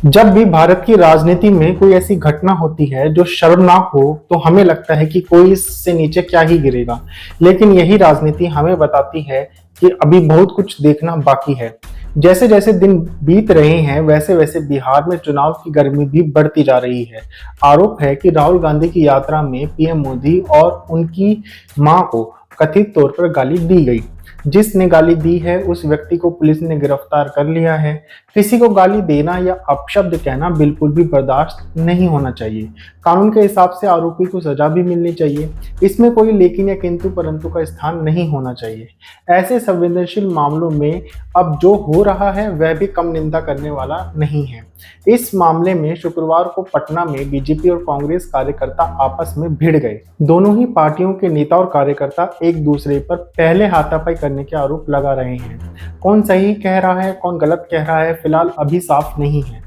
जब भी भारत की राजनीति में कोई ऐसी घटना होती है जो शर्मनाक हो तो हमें लगता है कि कोई इससे नीचे क्या ही गिरेगा। लेकिन यही राजनीति हमें बताती है कि अभी बहुत कुछ देखना बाकी है। जैसे जैसे दिन बीत रहे हैं वैसे वैसे बिहार में चुनाव की गर्मी भी बढ़ती जा रही है। आरोप है कि राहुल गांधी की यात्रा में पीएम मोदी और उनकी मां को कथित तौर पर गाली दी गई। जिसने गाली दी है उस व्यक्ति को पुलिस ने गिरफ्तार कर लिया है। किसी को गाली देना या अपशब्द कहना बिल्कुल भी बर्दाश्त नहीं होना चाहिए। कानून के हिसाब से आरोपी को सजा भी मिलनी चाहिए। इसमें कोई लेकिन या किंतु परंतु का स्थान नहीं होना चाहिए। ऐसे संवेदनशील मामलों में अब जो हो रहा है वह भी कम निंदा करने वाला नहीं है। इस मामले में शुक्रवार को पटना में बीजेपी और कांग्रेस कार्यकर्ता आपस में भिड़ गए। दोनों ही पार्टियों के नेता और कार्यकर्ता एक दूसरे पर पहले हाथापाई करने के आरोप लगा रहे हैं। कौन सही कह रहा है कौन गलत कह रहा है फिलहाल अभी साफ नहीं है।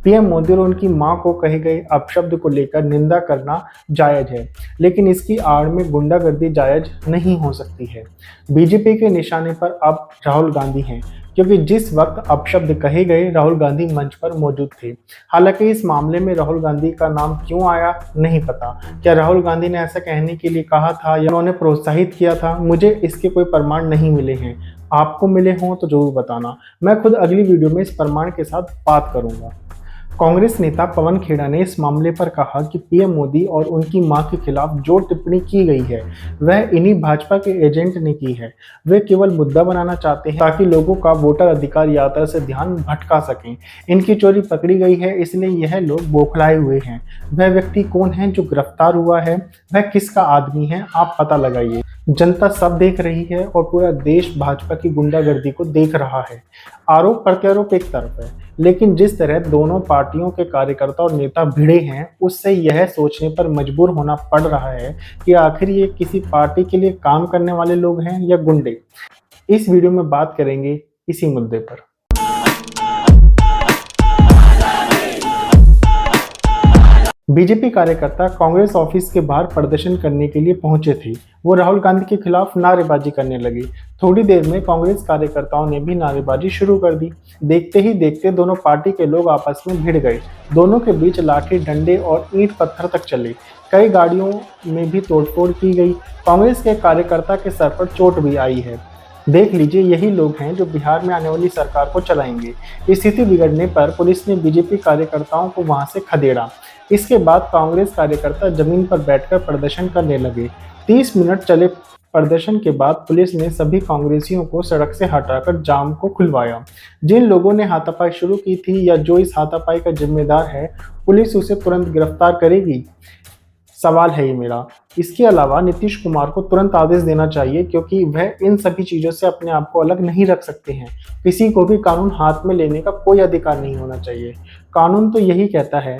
पीएम मोदी और उनकी मां को कहे गए अपशब्द को लेकर निंदा करना जायज है, लेकिन इसकी आड़ में गुंडागर्दी जायज नहीं हो सकती है। बीजेपी के निशाने पर अब राहुल गांधी हैं, क्योंकि जिस वक्त अपशब्द कहे गए राहुल गांधी मंच पर मौजूद थे। हालांकि इस मामले में राहुल गांधी का नाम क्यों आया नहीं पता। क्या राहुल गांधी ने ऐसा कहने के लिए कहा था या उन्होंने प्रोत्साहित किया था, मुझे इसके कोई प्रमाण नहीं मिले हैं। आपको मिले हों तो जरूर बताना। मैं खुद अगली वीडियो में इस प्रमाण के साथ बात करूंगा। कांग्रेस नेता पवन खेड़ा ने इस मामले पर कहा कि पीएम मोदी और उनकी मां के खिलाफ जो टिप्पणी की गई है वह इन्हीं भाजपा के एजेंट ने की है। वे केवल मुद्दा बनाना चाहते हैं ताकि लोगों का वोटर अधिकार यात्रा से ध्यान भटका सकें। इनकी चोरी पकड़ी गई है इसलिए यह लोग बौखलाए हुए हैं। वह व्यक्ति कौन है जो गिरफ्तार हुआ है, वह किसका आदमी है, आप पता लगाइए। जनता सब देख रही है और पूरा देश भाजपा की गुंडागर्दी को देख रहा है। आरोप प्रत्यारोप एक तरफ है, लेकिन जिस तरह दोनों पार्टियों के कार्यकर्ता और नेता भिड़े हैं उससे यह सोचने पर मजबूर होना पड़ रहा है कि आखिर ये किसी पार्टी के लिए काम करने वाले लोग हैं या गुंडे। इस वीडियो में बात करेंगे इसी मुद्दे पर। बीजेपी कार्यकर्ता कांग्रेस ऑफिस के बाहर प्रदर्शन करने के लिए पहुंचे थे। वो राहुल गांधी के खिलाफ नारेबाजी करने लगे। थोड़ी देर में कांग्रेस कार्यकर्ताओं ने भी नारेबाजी शुरू कर दी। देखते ही देखते दोनों पार्टी के लोग आपस में भिड़ गए। दोनों के बीच लाठी डंडे और ईंट पत्थर तक चले। कई गाड़ियों में भी तोड़फोड़ की गई। कांग्रेस के कार्यकर्ता के सर पर चोट भी आई है। देख लीजिए, यही लोग हैं जो बिहार में आने वाली सरकार को चलाएंगे। स्थिति बिगड़ने पर पुलिस ने बीजेपी कार्यकर्ताओं को वहां से खदेड़ा। इसके बाद कांग्रेस कार्यकर्ता जमीन पर बैठकर प्रदर्शन करने लगे। 30 मिनट चले प्रदर्शन के बाद पुलिस ने सभी कांग्रेसियों को सड़क से हटाकर जाम को खुलवाया। जिन लोगों ने हाथापाई शुरू की थी या जो इस हाथापाई का जिम्मेदार है, पुलिस उसे तुरंत गिरफ्तार करेगी? सवाल है ये मेरा। इसके अलावा नीतीश कुमार को तुरंत आदेश देना चाहिए, क्योंकि वह इन सभी चीजों से अपने आप को अलग नहीं रख सकते हैं। किसी को भी कानून हाथ में लेने का कोई अधिकार नहीं होना चाहिए। कानून तो यही कहता है।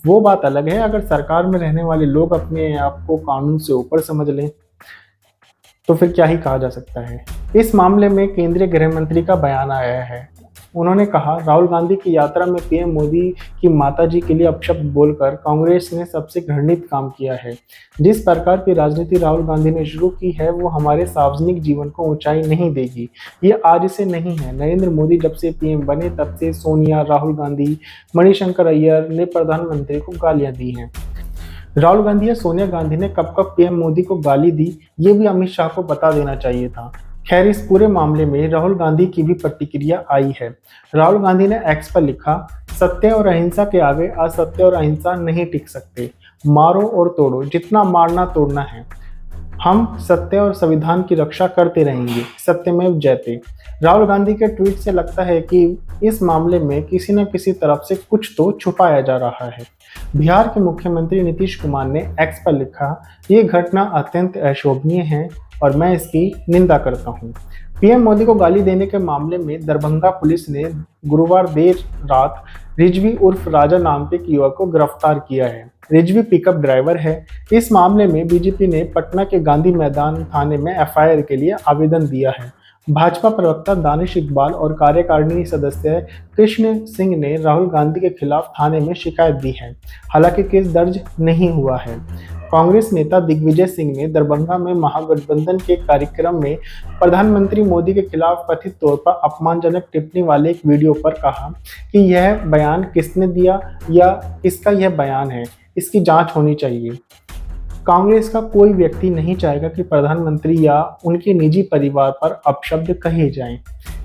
वो बात अलग है अगर सरकार में रहने वाले लोग अपने आप को कानून से ऊपर समझ लें, तो फिर क्या ही कहा जा सकता है। इस मामले में केंद्रीय गृह मंत्री का बयान आया है। उन्होंने कहा, राहुल गांधी की यात्रा में पीएम मोदी की माताजी के लिए अपशब्द बोलकर कांग्रेस ने सबसे घृणित काम किया है। जिस प्रकार की राजनीति राहुल गांधी ने शुरू की है वो हमारे सार्वजनिक जीवन को ऊंचाई नहीं देगी। ये आज से नहीं है। नरेंद्र मोदी जब से पीएम बने तब से सोनिया, राहुल गांधी, मणिशंकर अय्यर ने प्रधानमंत्री को गालियां दी हैं। राहुल गांधी या सोनिया गांधी ने कब कब पीएम मोदी को गाली दी, ये भी अमित शाह को बता देना चाहिए था। खैर, इस पूरे मामले में राहुल गांधी की भी प्रतिक्रिया आई है। राहुल गांधी ने एक्स पर लिखा, सत्य और अहिंसा के आगे असत्य और अहिंसा नहीं टिक सकते। मारो और तोड़ो, जितना मारना तोड़ना है। हम सत्य और संविधान की रक्षा करते रहेंगे। सत्यमेव जयते। राहुल गांधी के ट्वीट से लगता है कि इस मामले में किसी न किसी तरफ से कुछ तो छुपाया जा रहा है। बिहार के मुख्यमंत्री नीतीश कुमार ने एक्स पर लिखा, ये घटना अत्यंत अशोभनीय है और मैं इसकी निंदा करता हूं। पीएम मोदी को गाली देने के मामले में दरभंगा पुलिस ने गुरुवार देर रात रिजवी उर्फ राजा नाम के एक युवक को गिरफ्तार किया है। रिजवी पिकअप ड्राइवर है। इस मामले में बीजेपी ने पटना के गांधी मैदान थाने में एफआईआर के लिए आवेदन दिया है। भाजपा प्रवक्ता दानिश इकबाल और कार्यकारिणी सदस्य कृष्ण सिंह ने राहुल गांधी के खिलाफ थाने में शिकायत दी है। हालांकि केस दर्ज नहीं हुआ है। कांग्रेस नेता दिग्विजय सिंह ने दरभंगा में महागठबंधन के कार्यक्रम में प्रधानमंत्री मोदी के खिलाफ कथित तौर पर अपमानजनक टिप्पणी वाले एक वीडियो पर कहा कि यह बयान किसने दिया या किसका यह बयान है, इसकी जांच होनी चाहिए। कांग्रेस का कोई व्यक्ति नहीं चाहेगा कि प्रधानमंत्री या उनके निजी परिवार पर अपशब्द कहे जाएं।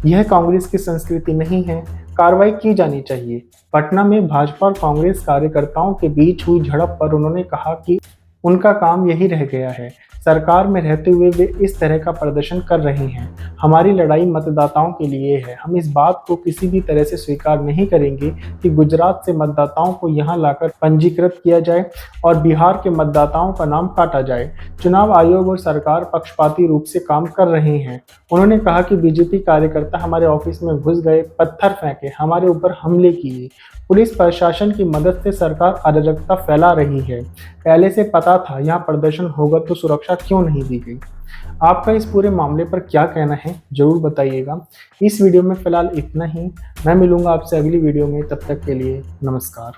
यह कांग्रेस की संस्कृति नहीं है, कार्रवाई की जानी चाहिए। पटना में भाजपा और कांग्रेस कार्यकर्ताओं के बीच हुई झड़प पर उन्होंने कहा कि उनका काम यही रह गया है। सरकार में रहते हुए वे इस तरह का प्रदर्शन कर रहे हैं। हमारी लड़ाई मतदाताओं के लिए है। हम इस बात को किसी भी तरह से स्वीकार नहीं करेंगे कि गुजरात से मतदाताओं को यहां लाकर पंजीकृत किया जाए और बिहार के मतदाताओं का नाम काटा जाए। चुनाव आयोग और सरकार पक्षपाती रूप से काम कर रहे हैं। उन्होंने कहा कि बीजेपी कार्यकर्ता हमारे ऑफिस में घुस गए, पत्थर फेंके, हमारे ऊपर हमले किए। पुलिस प्रशासन की मदद से सरकार अराजकता फैला रही है। पहले से पता था यहाँ प्रदर्शन होगा तो सुरक्षा क्यों नहीं दी गई। आपका इस पूरे मामले पर क्या कहना है जरूर बताइएगा। इस वीडियो में फिलहाल इतना ही। मैं मिलूंगा आपसे अगली वीडियो में, तब तक के लिए नमस्कार।